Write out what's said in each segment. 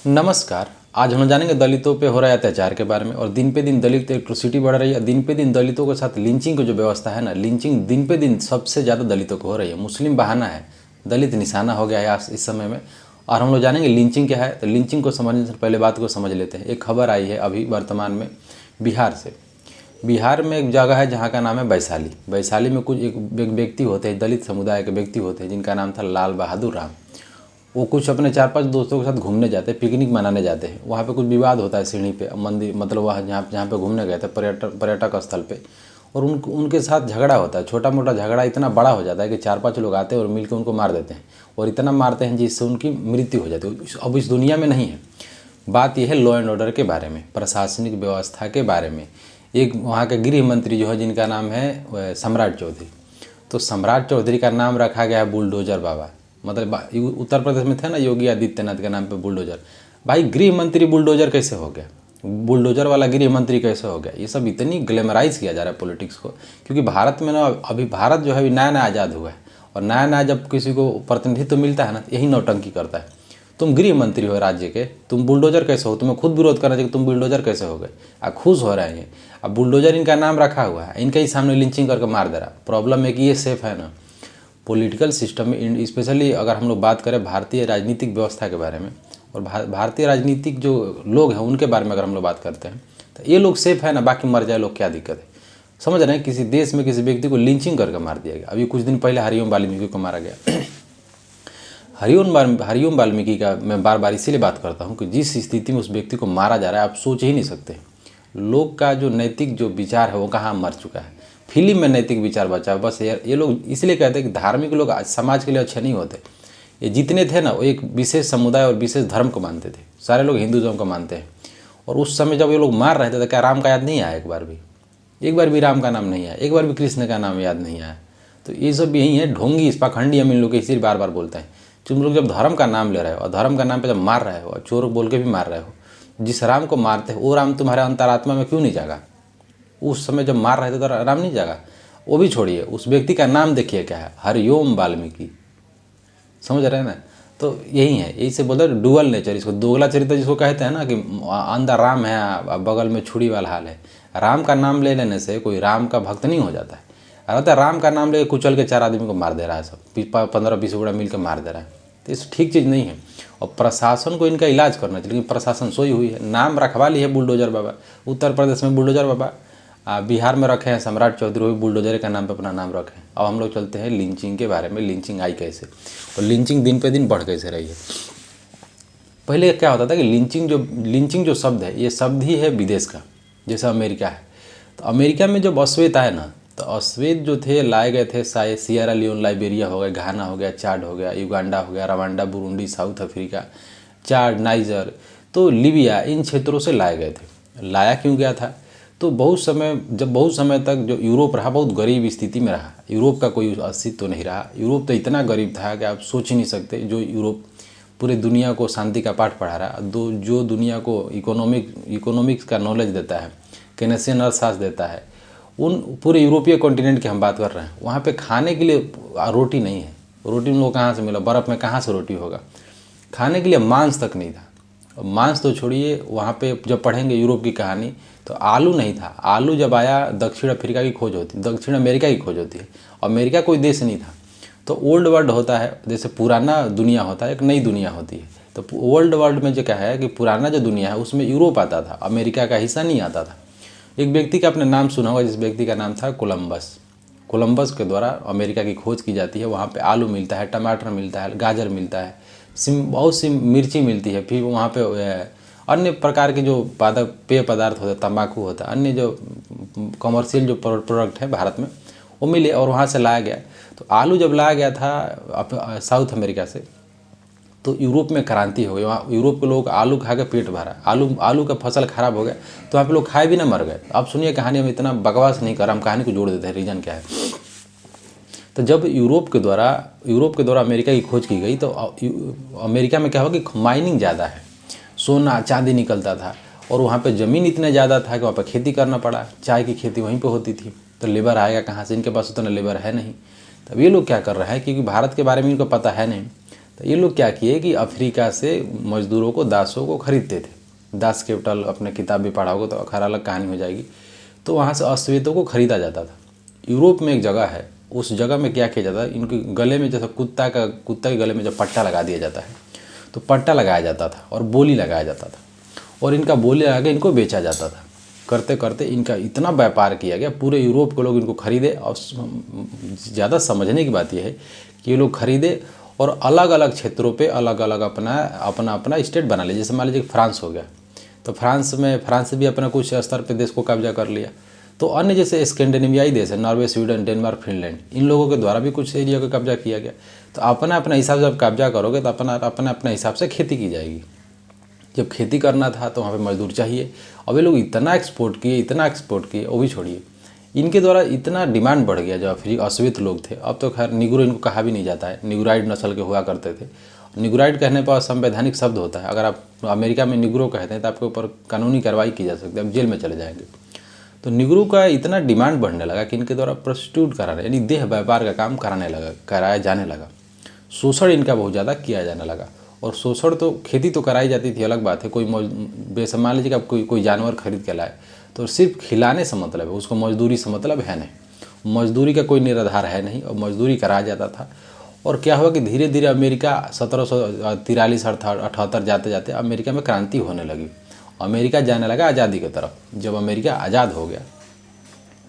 नमस्कार। आज हम जानेंगे दलितों पे हो रहा है अत्याचार के बारे में। और दिन पे दिन दलित एट्रोसिटी बढ़ रही है। दिन पे दिन दलितों के साथ लिंचिंग की जो व्यवस्था है ना, लिंचिंग दिन पे दिन सबसे ज़्यादा दलितों को हो रही है। मुस्लिम बहाना है, दलित निशाना हो गया है आज इस समय में। और हम लोग जानेंगे लिंचिंग क्या है। तो लिंचिंग को समझने से पहले बात को समझ लेते हैं। एक खबर आई है अभी वर्तमान में बिहार से। बिहार में एक जगह है जहाँ का नाम है वैशाली। वैशाली में कुछ एक व्यक्ति होते हैं, दलित समुदाय के व्यक्ति होते हैं, जिनका नाम था लाल बहादुर राम। वो कुछ अपने 4-5 दोस्तों के साथ घूमने जाते हैं, पिकनिक मनाने जाते हैं। वहाँ पे कुछ विवाद होता है सीढ़ी पे, मंदिर मतलब वहाँ जहाँ जहाँ पे घूमने गए थे पर्यटक स्थल पे। और उनके साथ झगड़ा होता है। छोटा मोटा झगड़ा इतना बड़ा हो जाता है कि 4-5 लोग आते हैं और मिलकर उनको मार देते हैं। और इतना मारते हैं जिससे उनकी मृत्यु हो जाती है। अब इस दुनिया में नहीं है। बात यह है लॉ एंड ऑर्डर के बारे में, प्रशासनिक व्यवस्था के बारे में। एक वहाँ के गृह मंत्री जो है, जिनका नाम है सम्राट चौधरी। तो सम्राट चौधरी का नाम रखा गया है बुलडोजर बाबा। मतलब उत्तर प्रदेश में थे ना योगी आदित्यनाथ के नाम पे बुलडोजर। भाई गृह मंत्री बुलडोजर कैसे हो गया? बुलडोजर वाला गृह मंत्री कैसे हो गया? ये सब इतनी ग्लैमराइज किया जा रहा है पॉलिटिक्स को। क्योंकि भारत में ना अभी भारत जो है अभी नया नया आज़ाद हुआ है। और नया नया जब किसी को प्रतिनिधित्व मिलता है ना, यही नौटंकी करता है। तुम गृह मंत्री हो राज्य के, तुम बुलडोजर कैसे हो? तुम्हें खुद विरोध करना चाहिए, तुम बुलडोजर कैसे हो गए? खुश हो रहे हैं। अब बुलडोजर इनका नाम रखा हुआ है, इनके ही सामने लिंचिंग करके मार दे रहा। प्रॉब्लम है कि ये सेफ है ना पॉलिटिकल सिस्टम में। स्पेशली अगर हम लोग बात करें भारतीय राजनीतिक व्यवस्था के बारे में और भारतीय राजनीतिक जो लोग हैं उनके बारे में अगर हम लोग बात करते हैं, तो ये लोग सेफ है ना, बाकी मर जाए लोग, क्या दिक्कत है? समझ रहे हैं? किसी देश में किसी व्यक्ति को लिंचिंग करके मार दिया गया। अभी कुछ दिन पहले हरिओम वाल्मीकि को मारा गया। हरिओम वाल्मीकि का मैं बार बार इसीलिए बात करता हूँ कि जिस स्थिति में उस व्यक्ति को मारा जा रहा है, आप सोच ही नहीं सकते। लोग का जो नैतिक जो विचार है वो कहाँ मर चुका है। फिल्म में नैतिक विचार बचा है बस। ये लोग इसलिए कहते हैं कि धार्मिक लोग समाज के लिए अच्छे नहीं होते। ये जितने थे ना, वो एक विशेष समुदाय और विशेष धर्म को मानते थे। सारे लोग हिंदुज़म को मानते हैं। और उस समय जब ये लोग मार रहे थे तो क्या राम का याद नहीं आया? एक बार भी राम का नाम नहीं आया, एक बार भी कृष्ण का नाम याद नहीं आया। तो ये सब यही है, ढोंगी इस पाखंडी हम इन लोग इसीलिए बार बार बोलते हैं। तुम लोग जब धर्म का नाम ले रहे हो और धर्म का नाम पे जब मार रहे हो और चोर बोल के भी मार रहे हो, जिस राम को मारते हो वो राम तुम्हारे अंतरात्मा में क्यों नहीं जागा? उस समय जब मार रहे थे तो राम नहीं जागा? वो भी छोड़िए, उस व्यक्ति का नाम देखिए क्या है, हरिओम वाल्मीकि। समझ रहे हैं ना? तो यही है, यही से बोलते हैं डुअल नेचर, इसको दोगला चरित्र जिसको कहते हैं ना, कि अंदर राम है बगल में छुरी वाला हाल है। राम का नाम ले लेने से कोई राम का भक्त नहीं हो जाता है। अरे राम का नाम लेके कुचल के 4 आदमी को मार दे रहा है, सब 15-20 गुड़ा मिल के मार दे रहा है। तो इस ठीक चीज़ नहीं है। और प्रशासन को इनका इलाज करना चाहिए, लेकिन प्रशासन सोई हुई है। नाम रखवा ली है बुलडोजर बाबा, उत्तर प्रदेश में बुलडोजर बाबा, बिहार में रखे हैं सम्राट चौधरी, वो भी बुलडोजर का नाम पे अपना नाम रखे हैं। अब हम लोग चलते हैं लिंचिंग के बारे में। लिंचिंग आई कैसे और लिंचिंग दिन पे दिन बढ़ कैसे रही है। पहले क्या होता था कि लिंचिंग जो शब्द है, ये शब्द ही है विदेश का। जैसे अमेरिका है, तो अमेरिका में जब अश्वेत आए ना, तो अश्वेत जो थे लाए गए थे सियरा लियोन, लाइबेरिया हो गया, घाना हो गया, चाड हो गया, युगांडा हो गया, रवांडा, बुरुंडी, साउथ अफ्रीका, चाड, नाइजर, तो लीबिया, इन क्षेत्रों से लाए गए थे। लाया क्यों गया था? तो बहुत समय तक जो यूरोप रहा, बहुत गरीब स्थिति में रहा। यूरोप का कोई अस्तित्व तो नहीं रहा। यूरोप तो इतना गरीब था कि आप सोच ही नहीं सकते। जो यूरोप पूरे दुनिया को शांति का पाठ पढ़ा रहा है, जो दुनिया को इकोनॉमिक्स का नॉलेज देता है, केनेसियन अर्थशास्त्र देता है, उन पूरे यूरोपीय कॉन्टिनेंट की हम बात कर रहे हैं। वहाँ पे खाने के लिए रोटी नहीं है। रोटी उन लोग कहाँ से मिला? बर्फ़ में कहाँ से रोटी होगा? खाने के लिए मांस तक नहीं था। मांस तो छोड़िए, वहाँ पे जब पढ़ेंगे यूरोप की कहानी, तो आलू नहीं था। आलू जब आया, दक्षिण अफ्रीका की खोज होती, दक्षिण अमेरिका की खोज होती है। अमेरिका कोई देश नहीं था। तो ओल्ड वर्ल्ड होता है, जैसे पुराना दुनिया होता है, एक नई दुनिया होती है। तो ओल्ड वर्ल्ड में जो क्या है कि पुराना जो दुनिया है उसमें यूरोप आता था, अमेरिका का हिस्सा नहीं आता था। एक व्यक्ति का आपने नाम सुना होगा, जिस व्यक्ति का नाम था कोलंबस। कोलंबस के द्वारा अमेरिका की खोज की जाती है। वहाँ पे आलू मिलता है, टमाटर मिलता है, गाजर मिलता है, बहुत सी मिर्ची मिलती है। फिर वहाँ पे अन्य प्रकार के जो पेय पदार्थ होते हैं, तंबाकू होता है, अन्य जो कमर्शियल जो प्रोडक्ट है भारत में, वो मिले और वहाँ से लाया गया। तो आलू जब लाया गया था साउथ अमेरिका से, तो यूरोप में क्रांति हो गई। वहाँ यूरोप के लोग आलू खा के पेट भरा, आलू का फसल खराब हो गया, तो वहाँ पे लोग खाए भी ना, मर गए। अब सुनिए कहानी, हम इतना बकवास नहीं कर रहा, हम कहानी को जोड़ देते हैं, रीज़न क्या है। तो जब यूरोप के द्वारा अमेरिका की खोज की गई, तो अमेरिका में क्या हुआ कि माइनिंग ज़्यादा है, सोना चांदी निकलता था, और वहाँ पे ज़मीन इतना ज़्यादा था कि वहाँ पे खेती करना पड़ा। चाय की खेती वहीं पे होती थी, तो लेबर आएगा कहाँ से? इनके पास उतना लेबर है नहीं। तब ये लोग क्या कर रहे हैं, क्योंकि भारत के बारे में इनको पता है नहीं, तो ये लोग क्या किए कि अफ्रीका से मजदूरों को, दासों को खरीदते थे। दास कैपिटल अपने किताब भी पढ़ा होगा तो खैर अलग कहानी हो जाएगी। तो वहाँ से अश्वेतों को खरीदा जाता था। यूरोप में एक जगह है, उस जगह में क्या किया जाता है, इनके गले में जैसे कुत्ता के गले में जब पट्टा लगा दिया जाता है तो पट्टा लगाया जाता था और बोली लगाया जाता था और इनका बोली लगा के इनको बेचा जाता था। करते करते इनका इतना व्यापार किया गया, पूरे यूरोप के लोग इनको खरीदे। और ज़्यादा समझने की बात यह है कि ये लोग खरीदे और अलग अलग क्षेत्रों पे अलग अलग अपना अपना अपना स्टेट बना लिया। जैसे मान लीजिए फ्रांस हो गया, तो फ्रांस भी अपना कुछ स्तर पे देश को कब्जा कर लिया। तो अन्य जैसे स्कैंडिनेवियाई देश है, नॉर्वे, स्वीडन, डेनमार्क, फिनलैंड, इन लोगों के द्वारा भी कुछ एरिया का कब्जा किया गया। तो अपना अपना हिसाब से जब कब्जा करोगे तो अपना अपना अपना हिसाब से खेती की जाएगी। जब खेती करना था तो वहाँ पे मजदूर चाहिए। अब ये लोग इतना एक्सपोर्ट किए, वो भी छोड़िए, इनके द्वारा इतना डिमांड बढ़ गया। जो अश्वेत लोग थे, अब तो खैर निग्रो इनको कहा भी नहीं जाता है, निग्रोइड नस्ल के हुआ करते थे। निग्रोइड कहने पर संवैधानिक शब्द होता है। अगर आप अमेरिका में निग्रो कहते हैं तो आपके ऊपर कानूनी कार्रवाई की जा सकती है, आप जेल में चले जाएंगे। तो निग्रो का इतना डिमांड बढ़ने लगा कि इनके द्वारा प्रोस्टिट्यूट कराने यानी देह व्यापार का काम कराया जाने लगा। शोषण इनका बहुत ज़्यादा किया जाने लगा। और शोषण तो खेती तो कराई जाती थी, अलग बात है। कोई मान लीजिए कि कोई जानवर खरीद के लाए तो सिर्फ खिलाने से मतलब है, उसको मजदूरी से मतलब है नहीं। मजदूरी का कोई निराधार है नहीं और मजदूरी कराया जाता था। और क्या हुआ कि धीरे धीरे अमेरिका 1743-78 जाते जाते अमेरिका में क्रांति होने लगी। अमेरिका जाने लगा आज़ादी की तरफ। जब अमेरिका आज़ाद हो गया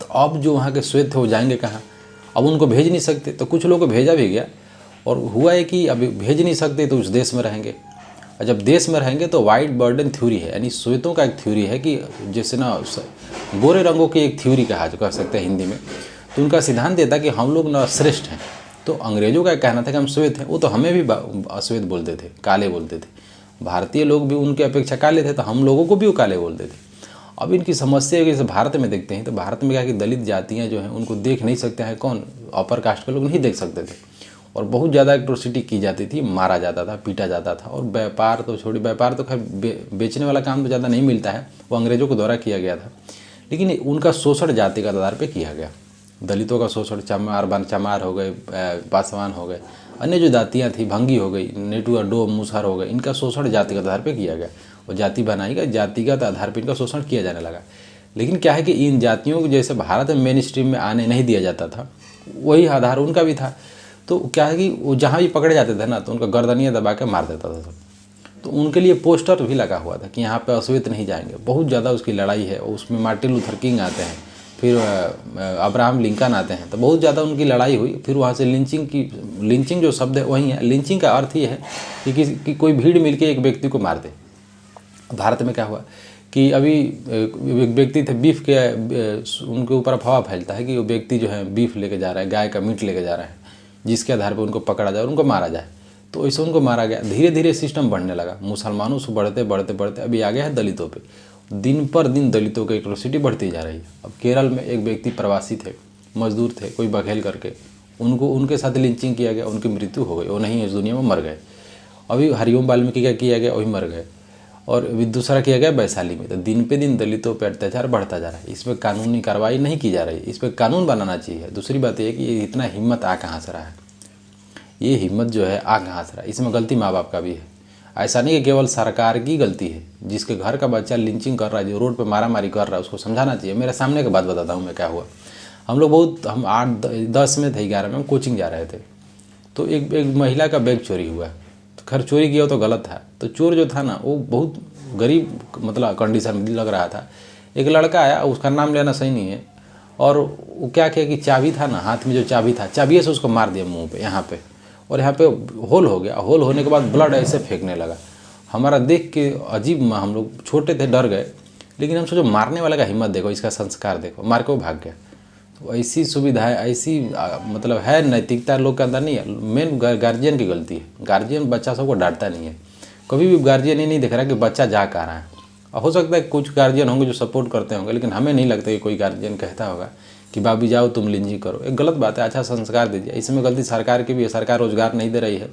तो अब जो वहाँ के श्वेत थे वो जाएंगे कहाँ? अब उनको भेज नहीं सकते, तो कुछ लोगों को भेजा भी गया। और हुआ है कि अभी भेज नहीं सकते तो उस देश में रहेंगे। और जब देश में रहेंगे तो वाइट बर्डन थ्योरी है, यानी श्वेतों का एक थ्योरी है कि जैसे ना गोरे रंगों की एक थ्योरी कह सकते हैं हिंदी में। तो उनका सिद्धांत देता कि हम लोग ना श्रेष्ठ हैं। तो अंग्रेजों का कहना था कि हम श्वेत हैं, वो तो हमें भी अश्वेत बोलते थे, काले बोलते थे। भारतीय लोग भी उनके अपेक्षा काले थे तो हम लोगों को भी वो काले बोलते थे। अब इनकी समस्या है कि जैसे भारत में देखते हैं तो भारत में क्या कि दलित जातियाँ जो हैं उनको देख नहीं सकते हैं, कौन अपर कास्ट के लोग नहीं देख सकते थे। और बहुत ज़्यादा एट्रोसिटी की जाती थी, मारा जाता था, पीटा जाता था। और व्यापार तो छोड़ी, व्यापार तो खैर बेचने वाला काम तो ज़्यादा नहीं मिलता है, वो अंग्रेज़ों के द्वारा किया गया था। लेकिन उनका शोषण जातिगत आधार पर किया गया। दलितों का शोषण, चमार हो गए, पासवान हो गए, अन्य जो जातियाँ थी, भंगी हो गई, नेटुआ, डोम, मुसहर हो गए, इनका शोषण जातिगत आधार पर किया गया और जाति बनाई गई, जातिगत आधार पर इनका शोषण किया जाने लगा। लेकिन क्या है कि इन जातियों को जैसे भारत में मेन स्ट्रीम में आने नहीं दिया जाता था, वही आधार उनका भी था। तो क्या है कि वो जहाँ भी पकड़े जाते थे ना तो उनका गर्दनियाँ दबा के मार देता था सब। तो उनके लिए पोस्टर भी लगा हुआ था कि यहाँ पे अश्वेत नहीं जाएंगे। बहुत ज़्यादा उसकी लड़ाई है। उसमें मार्टिन लूथर किंग आते हैं, फिर अब्राहम लिंकन आते हैं, तो बहुत ज़्यादा उनकी लड़ाई हुई। फिर वहाँ से लिंचिंग जो शब्द है वही है। लिंचिंग का अर्थ ये है कि कोई भीड़ मिलके एक व्यक्ति को मार दे। भारत में क्या हुआ कि अभी एक व्यक्ति थे, बीफ के उनके ऊपर अफवाह फैलता है कि वो व्यक्ति जो है बीफ लेके जा रहा है, गाय का मीट लेके जा रहा है, जिसके आधार पर उनको पकड़ा जाए और उनको मारा जाए। तो ऐसे उनको मारा गया। धीरे धीरे सिस्टम बढ़ने लगा, मुसलमानों से बढ़ते बढ़ते बढ़ते अभी आ गया है दलितों पे। दिन पर दिन दलितों की एट्रोसिटी बढ़ती जा रही है। अब केरल में एक व्यक्ति प्रवासी थे, मजदूर थे, कोई बघेल करके, उनके साथ लिंचिंग किया गया, उनकी मृत्यु हो गई, वो नहीं इस दुनिया में, मर गए। अभी हरिओम वाल्मीकि का किया गया, वही मर गए। और अभी दूसरा किया गया वैशाली में। तो दिन पे दिन दलितों पर अत्याचार बढ़ता जा रहा है। इस पर कानूनी कार्रवाई नहीं की जा रही है, इस पर कानून बनाना चाहिए। दूसरी बात यह है कि ये इतना हिम्मत आ कहाँ से रहा है, ये हिम्मत जो है आ कहाँ से रहा है। इसमें गलती माँ बाप का भी है। ऐसा नहीं कि केवल सरकार की गलती है। जिसके घर का बच्चा लिंचिंग कर रहा है, जो रोड पे मारामारी कर रहा है, उसको समझाना चाहिए। मेरे सामने की बात बताता हूँ मैं क्या हुआ। हम 8-10 में थे, 11 में हम कोचिंग जा रहे थे। तो एक महिला का बैग चोरी हुआ। तो खैर चोरी किया तो गलत था। तो चोर जो था ना वो बहुत गरीब मतलब कंडीशन में लग रहा था। एक लड़का आया, उसका नाम लेना सही नहीं है, और वो क्या किया कि चाबी था ना, हाथ में जो चाबी था, चाबी से उसको मार दिया मुंह पे, यहाँ पे। और यहाँ पे होल हो गया। होल होने के बाद ब्लड ऐसे फेंकने लगा। हमारा देख के अजीब, हम लोग छोटे थे, डर गए। लेकिन हम सोचो मारने वाले का हिम्मत देखो, इसका संस्कार देखो, मार के वो भाग गया। तो ऐसी सुविधा है, ऐसी मतलब है नैतिकता लोग के अंदर नहीं है। मेन गार्जियन की गलती है। गार्जियन बच्चा सबको डांटता नहीं है। कभी भी गार्जियन ये नहीं देख रहा कि बच्चा जा कहाँ रहा है। हो सकता है कुछ गार्जियन होंगे जो सपोर्ट करते होंगे, लेकिन हमें नहीं लगता कि कोई गार्जियन कहता होगा कि बाबी जाओ तुम लिंचिंग करो। एक गलत बात है। अच्छा संस्कार दीजिए। इसमें गलती सरकार की भी है। सरकार रोजगार नहीं दे रही है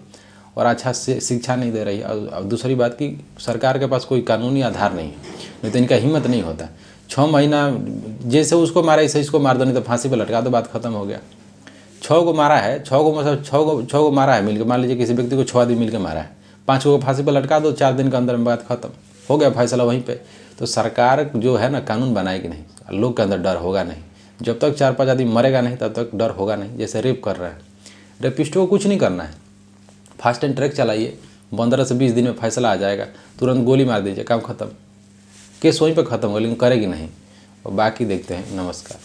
और अच्छा से शिक्षा नहीं दे रही है। और दूसरी बात कि सरकार के पास कोई कानूनी आधार नहीं है, नहीं तो इनका हिम्मत नहीं होता। 6 महीना जैसे उसको मारा ऐसे इसको मार दो, नहीं तो फांसी पर लटका दो, बात खत्म हो गया। 6 को मारा है, 6 को मतलब 6 को मारा है मिलकर, मान लीजिए किसी व्यक्ति को 6 आदमी मिलकर मारा है, 5 को फांसी पर लटका दो, 4 दिन के अंदर में बात खत्म, हो गया फैसला वहीं पे। तो सरकार जो है ना कानून बनाएगी नहीं, लोग के अंदर डर होगा नहीं। जब तक 4-5 आदमी मरेगा नहीं तब तक डर होगा नहीं। जैसे रेप कर रहा है, रेपिस्टों को कुछ नहीं करना है, फास्ट एंड ट्रैक चलाइए, 15 से 20 दिन में फैसला आ जाएगा, तुरंत गोली मार दीजिए, काम खत्म, केस वहीं पर खत्म हो, लेकिन करेगी नहीं। और बाकी देखते हैं। नमस्कार।